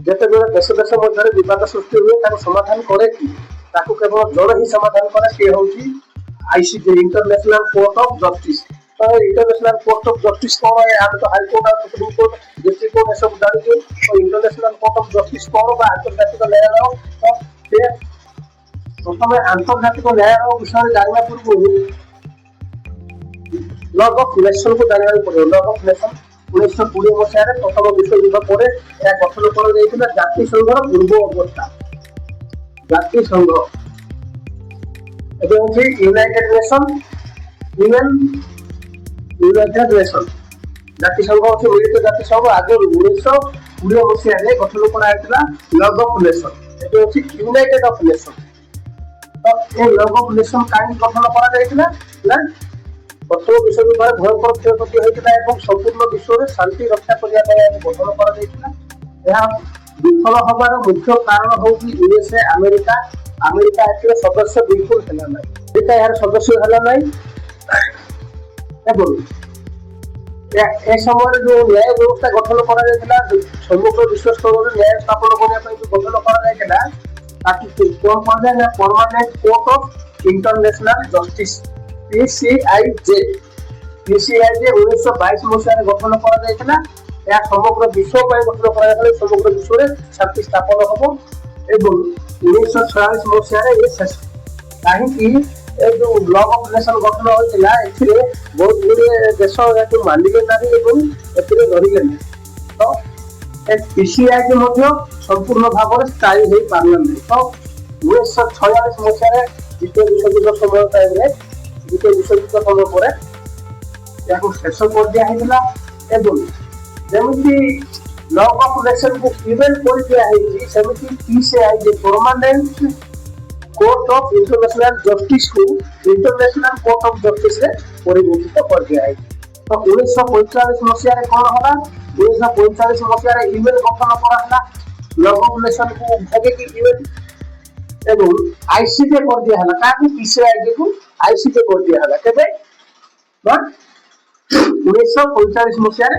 ଯେତେବେଳେ ଦେଶ ଦେଶ ମଧ୍ୟରେ ବିବାଦ ସୃଷ୍ଟି ହୁଏ ତାକୁ ସମାଧାନ କରେ କି ତାକୁ କେବଳ ଜଣେ ହିଁ ସମାଧାନ କରେ, ସିଏ ହଉଛି ICJ, international court of justice. ତ ଇଣ୍ଟରନ୍ୟାସନାଲ କୋର୍ଟ ଅଫ ଜଷ୍ଟିସ କଣ? ଆମେ ତ ହାଇକୋର୍ଟ ଆଉ ସୁପ୍ରିମକୋର୍ଟ ଡିଷ୍ଟ୍ରିକ୍ଟ କୋର୍ଟ ଏସବୁ ଜାଣିଛୁ। ତ ଇଣ୍ଟରନ୍ୟାସନାଲ କୋର୍ଟ ଅଫ ଜଷ୍ଟିସ କଣ ବା ଆନ୍ତର୍ଜାତିକ ନ୍ୟାୟାଳୟ। ତ ସେ ପ୍ରଥମେ ଆନ୍ତର୍ଜାତିକ ନ୍ୟାୟାଳୟ ବିଷୟରେ ଜାଣିବା ପୂର୍ବରୁ ଲଗ ଅଫ ନେସନକୁ ଜାଣିବାକୁ ପଡିବ। ଲଗ ଅଫ ନେସନ 1920 ମସିହାରେ ପ୍ରଥମ ବିଶ୍ୱଯୁଦ୍ଧ ପରେ ଏହା ଗଠନ କରାଯାଇଥିଲା। ଜାତିସଂଘର ପୂର୍ବ ଅବସ୍ଥା ଜାତିସଂଘ ଏବେ ହଉଛି ୟୁନାଇଟେଡ ନେସନ, ୟୁନାଇଟେଡ ନେସନ। ଜାତିସଂଘ ହଉଛି ମିଳିତ ଜାତିସଂଘ। ଆଗରୁ 1920 ମସିହାରେ ଗଠନ କରାଯାଇଥିଲା ଲଗ ଅଫ ନେସନ, ଏବେ ହଉଛି ୟୁନାଇଟେଡ ଅଫ ନେସନ। ତ ଏ ଲଗ ଅଫ ନେସନ କାହିଁକି ଗଠନ କରାଯାଇଥିଲା ନା ପ୍ରଥମ ବିଶ୍ୱଯୁଦ୍ଧରେ ଭୟଙ୍କର କ୍ଷୟକ୍ଷତି ହୋଇଥିଲା ଏବଂ ସମ୍ପୂର୍ଣ୍ଣ ବିଶ୍ୱରେ ଶାନ୍ତି ରକ୍ଷା କରିବା ପାଇଁ ଗଠନ କରାଯାଇଥିଲା। ଏହା ବିଫଳ ହବାର ମୁଖ୍ୟ କାରଣ ହଉଛି ୟୁଏସଏ, ଆମେରିକା ଏଥିରେ ସଦସ୍ୟ ବିଲକୁଲ ହେଲା ନାହିଁ। ଏହାର ସଦସ୍ୟ ହେଲା ନାହିଁ ଏବଂ ଏ ସମୟରେ ଯୋଉ ନ୍ୟାୟ ବ୍ୟବସ୍ଥା ଗଠନ କରାଯାଇଥିଲା, ସମଗ୍ର ବିଶ୍ୱ ସ୍ତରରେ ନ୍ୟାୟ ସ୍ଥାପନ କରିବା ପାଇଁ ଯୋଉ ଗଠନ କରାଯାଇଥିଲା ତାକୁ କଣ କୁହାଯାଏ ନା permanent court of international justice, PCIJ। 1922 ମସିହାରେ ଗଠନ କରାଯାଇଥିଲା। ଏହା ସମଗ୍ର ବିଶ୍ୱ ପାଇଁ ଗଠନ କରାଯାଇଥିଲା, ସମଗ୍ର ବିଶ୍ୱରେ ଶାନ୍ତି ସ୍ଥାପନ ହବ ଏବଂ 1946 ମସିହାରେ ଏ ଶେଷ। କାହିଁକି ଏ ଯୋଉ ଲଗ ଅଫ ନେସନ ଗଠନ ହୋଇଥିଲା, ଏଥିରେ ବହୁତ ଗୁଡ଼ିଏ ଦେଶ ଏହାକୁ ମାନିଲେ ନାହିଁ ଏବଂ ଏଥିରେ ରହିଲେ ନାହିଁ। ତ ଏ PCIJ ମଧ୍ୟ ସମ୍ପୂର୍ଣ୍ଣ ଭାବରେ ସ୍ଥାୟୀ ହୋଇପାରିଲା ନାହିଁ। ତ 1946 ମସିହାରେ ଦ୍ୱିତୀୟ ବିଶ୍ୱଯୁଦ୍ଧ ସମୟ ଟାଇମରେ ଦ୍ୱିତୀୟ ବିଶ୍ୱଯୁଦ୍ଧ ସମୟ ପରେ ଏହାକୁ ଶେଷ କରିଦିଆ ହେଇଥିଲା ଏବଂ ଯେମିତି ଲଗ ଅଫ ନେସନକୁ ପ୍ରିଭେଣ୍ଟ କରିଦିଆ ହେଇଛି, ସେମିତି PCIJ permanent court of international ଜଷ୍ଟିସକୁ ଇଣ୍ଟରନ୍ୟାସନାଲ କୋର୍ଟ ଅଫ ଜଷ୍ଟିସରେ ପରିବର୍ତ୍ତିତ କରିଦିଆଯାଇଛି। ତ 1945 ମସିହାରେ କଣ ହେଲା? 1945 ମସିହାରେ ୟୁଏନ ଗଠନ କରାହେଲା। ଲଗ ଅଫ ନେସନକୁ ଭାଗିକି ୟୁଏନ ଏବଂ ଆଇସିଜେ କରିଦିଆ ହେଲା। କାହାକୁ? PCIJକୁ ଆଇସିଜେ କରିଦିଆ ହେଲା। କେବେ? 1945 ମସିହାରେ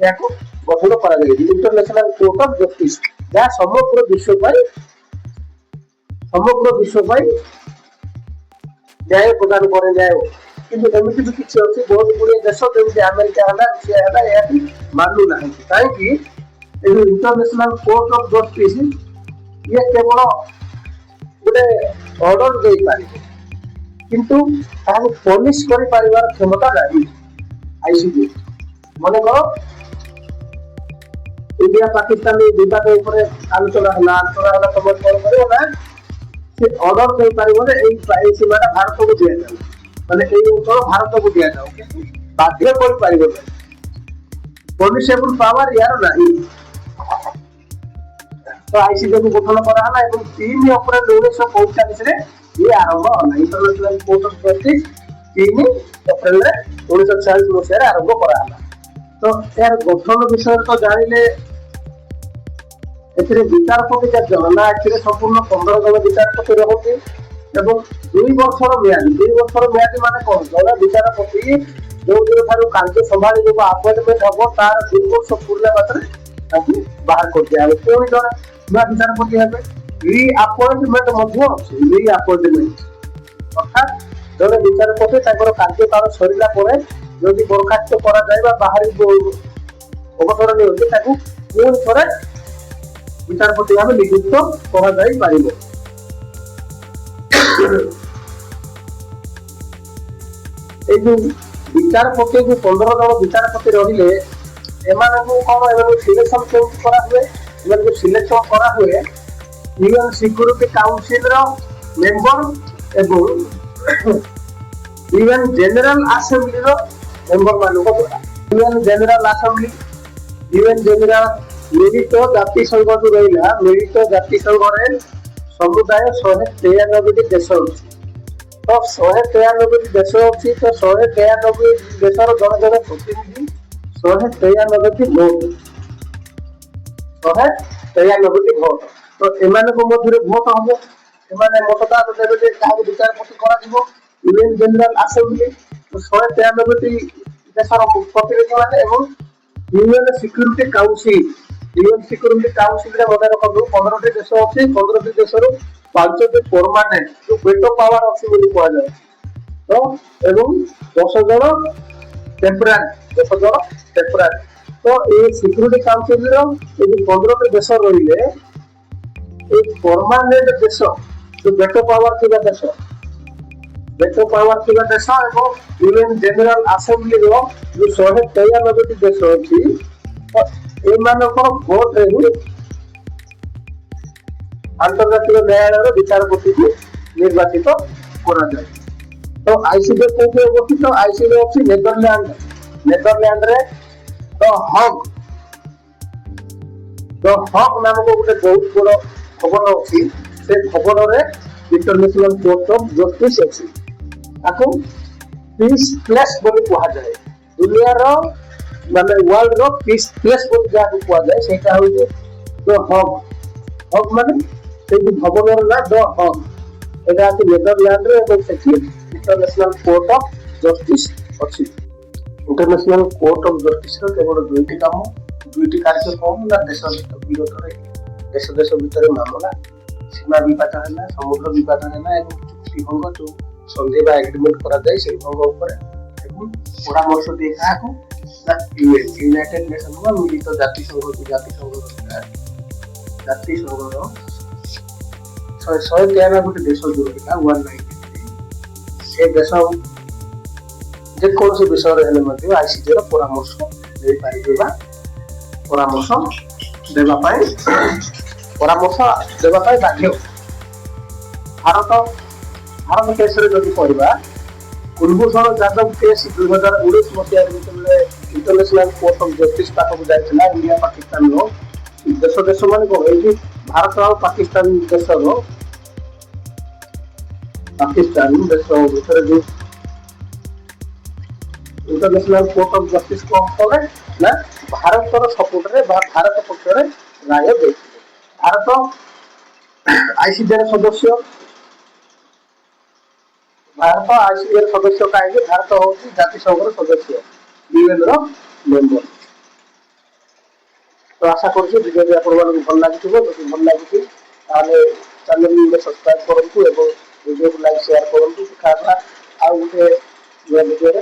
ଏହାକୁ ଗଠନ କରାଯାଇଛି, ଇଣ୍ଟରନ୍ୟାସନାଲ କୋର୍ଟ ଅଫ ଜଷ୍ଟିସ, ଯାହା ସମଗ୍ର ବିଶ୍ୱ ପାଇଁ ନ୍ୟାୟ ପ୍ରଦାନ କରେ। ନ୍ୟାୟ କିନ୍ତୁ ଏମିତି ବି କିଛି ଅଛି, ବହୁତ ଗୁଡ଼ିଏ ଦେଶ ଯେମିତି ଆମେରିକା ହେଲା, ରୁଷିଆ ହେଲା, ଏହାକୁ ମାନୁନାହାନ୍ତି। କାହିଁକି? ଏ ଇଣ୍ଟରନ୍ୟାସନାଲ କୋର୍ଟ ଅଫ ଜଷ୍ଟିସ ଇଏ କେବଳ ଗୋଟେ ଅର୍ଡର ଦେଇପାରିବ କିନ୍ତୁ ତାହାକୁ ପୋଲିସ କରିପାରିବାର କ୍ଷମତା ନାହିଁ। ଆଇସିଜେ ମନେକର ଇଣ୍ଡିଆ ପାକିସ୍ତାନ ବିବାଦ ଉପରେ ଆଲୋଚନା ହେଲା ତମେ କଣ କରିବ ନା ସେ ଅର୍ଡର ଦେଇପାରିବ ଯେ ଏଇ ସୀମାଟା ଭାରତକୁ ଦିଆଯାଉ, ମାନେ ଏଇ ଅଞ୍ଚଳ ଭାରତକୁ ଦିଆଯାଉ, କିନ୍ତୁ ବାଧ୍ୟ କରିପାରିବ ନାହିଁ। ପୋଲିସେବୁଲ ପାୱାର ୟାର ନାହିଁ। ତ ଆଇସିଜେକୁ ଗଠନ କରାହେଲା ଏବଂ 3 ଅପ୍ରେଲ 1945ରେ ଇଏ ଆରମ୍ଭ ହେଲା। ଇଣ୍ଟରନ୍ୟାସନାଲ କୋର୍ଟ ଅଫ ଜଷ୍ଟିସ 3 ଅପ୍ରେଲରେ 1946 ମସିହାରେ ଆରମ୍ଭ କରାହେଲା। ତ ଏହାର ଗଠନ ବିଷୟରେ ତ ଜାଣିଲେ, ଏଥିରେ ବିଚାରପତି କେତେ ଜଣ ନା ଏଥିରେ ସମ୍ପୂର୍ଣ୍ଣ 15 ଜଣ ବିଚାରପତି ରହନ୍ତି ଏବଂ 2 ବର୍ଷର ମିଆଦି। 2 ବର୍ଷର ମିଆଦି ମାନେ କଣ? ଜଣେ ବିଚାରପତି ଯୋଉ ଦିନ ଠାରୁ କାର୍ଯ୍ୟ ସମ୍ଭାଳିଯିବ, ଆପଏଣ୍ଟମେଣ୍ଟ ହବ, ତାର 2 ବର୍ଷ ପୂର୍ଣ୍ଣ ମାତ୍ରେ ତାକୁ ବାହାର କରିଦିଆହେବ। ପୁଣି ଜଣେ ନୂଆ ବିଚାରପତି ହେବେ। ରିଆପଏଣ୍ଟମେଣ୍ଟ ମଧ୍ୟ ଅଛି। ରିଆପଏଣ୍ଟମେଣ୍ଟ ଅର୍ଥାତ୍ ଜଣେ ବିଚାରପତି ତାଙ୍କର କାର୍ଯ୍ୟକାଳ ସରିଲା ପରେ ଯଦି ବରଖାସ୍ତ କରାଯାଏ ବା ବାହାରି ଅବସର ନିଅନ୍ତି, ତାକୁ ପୁଣି ଥରେ ବିଚାରପତି ଭାବେ ନିଯୁକ୍ତ କରାଯାଇ ପାରିବ। ଏଇ ଯୋଉ ବିଚାରପତି 15 ଜଣ ବିଚାରପତି ରହିଲେ, ଏମାନଙ୍କୁ ସିଲେକ୍ସନ କେମିତି କରାହୁଏ? ଏମାନଙ୍କୁ ସିଲେକ୍ସନ କରାହୁଏ ୟୁଏନ ସିକ୍ୟୁରିଟି କାଉନସିଲର ମେମ୍ବର ଏବଂ ୟୁଏନ ଜେନେରାଲ ଆସେମ୍ବଲିର ମେମ୍ବର ମାନଙ୍କ ଦ୍ୱାରା। UN general assembly, UN general ମିଳିତ ଜାତିସଂଘ ଯୋଉ ରହିଲା, ମିଳିତ ଜାତିସଂଘରେ ସମୁଦାୟ 193ଟି ଦେଶ ଅଛି। ତ 193ଟି ଦେଶ ଅଛି। ତ 193 ଦେଶର ଜଣେ ଜଣେ ପ୍ରତିନିଧି, 193ଟି ଭୋଟ, 193ଟି ଭୋଟ। ତ ଏମାନଙ୍କ ମଧ୍ୟରେ ଭୋଟ ହବ, ଏମାନେ ମତଦାନ ଦେବେ ଯେ କାହାକୁ ବିଚାରପତି କରାଯିବ। ୟୁଏନ ଜେନେରାଲ ଆସେମ୍ବଲି 193ଟି ଦେଶର ପ୍ରତିନିଧି ମାନେ ଏବଂ UN security council, UN security council रे मने रखो 15टी देश अछि 15टी देशरो 5टी परमानेंट जो वेटो पावर अछि बोली कुआ जाय तो एवं 10 जण टेम्पररी 10 जण टेम्पररी तो ए सिक्योरिटी काउंसिल रो ए 15टी देश रहिले ए परमानेंट देश जो वेटो पावर थिबा देश वेटो पावर थिबा देश एवं यूएन जनरल असेंबली रो जो 193 टी देश अछि ଏମାନଙ୍କର ଭୋଟ ରେ ଆନ୍ତର୍ଜାତିକ ନ୍ୟାୟାଳୟର ବିଚାରପତିକୁ ନିର୍ବାଚିତ କରାଯାଏ ତ ଆଇସିଜେ କୋଉଠି ଅବସ୍ଥିତ ଆଇସିଜେ ଅଛି ନେଦରଲ୍ୟାଣ୍ଡରେ ଦ ହକ୍ ନାମକ ଗୋଟେ ବହୁତ ବଡ଼ ଭବନ ଅଛି ସେ ଭବନରେ ଇଣ୍ଟରନ୍ୟାସନାଲ କୋର୍ଟ ଅଫ ଜଷ୍ଟିସ ଅଛି ତାକୁ ପିସ୍ ପ୍ଲେସ୍ ବୋଲି କୁହାଯାଏ ଦୁନିଆର ମାନେ वर्ल्ड रो पीस प्लेस बोली जाको कुआ जाय सेटा होय द हग माने सेठी भवनर ना द हग एटा अछि नेदरलैंड रे এবং সেটি इंटरनेशनल कोर्ट ऑफ जस्टिस अछि इंटरनेशनल कोर्ट ऑफ जस्टिस रो केवल दुईटी काम दुईटी कार्यक्रम ना देश विरोध रे देश भितर मामला सीमा विवाद हैना समुद्र विवाद हैना এবং चुक्ति भंग जो संधि बा एग्रीमेंट करा जाय से भंग ऊपर এবং परामर्श दे काको यूनाइटेड नेशन में मिलित जाति संघ शहे तेरह गोटे देश जो रहा 193 से देश जेकोसी विषय आईसीजे परामर्श दे पारिबा परामर्श देवाई बाध्य भारत केस रे जदि पढ़िबा कुलभूषण जाधव केस 2019 मसीह इंटरनेशनल कोर्ट ऑफ जस्टिस पाखक जाइछला इंडिया पाकिस्तान रो देश माने को है भारत और पाकिस्तान देश रो पाकिस्तान देश भीतर जो इंटरनेशनल कोर्ट ऑफ जस्टिस को करे ना भारत रो सपोर्ट रे भारत पक्ष रे राय दे भारत आईसीजे सदस्य भारत आईसीजे सदस्य कहीं भारत हूँ जाति संघ सदस्य यूएन रो मेंबर तो आशा करूँ वीडियो आपण भल लगी जो भल लगी चैनल सब्सक्राइब करूँ और वीडियो को लाइक शेयर करूँ देखा आ गोटे वीडियो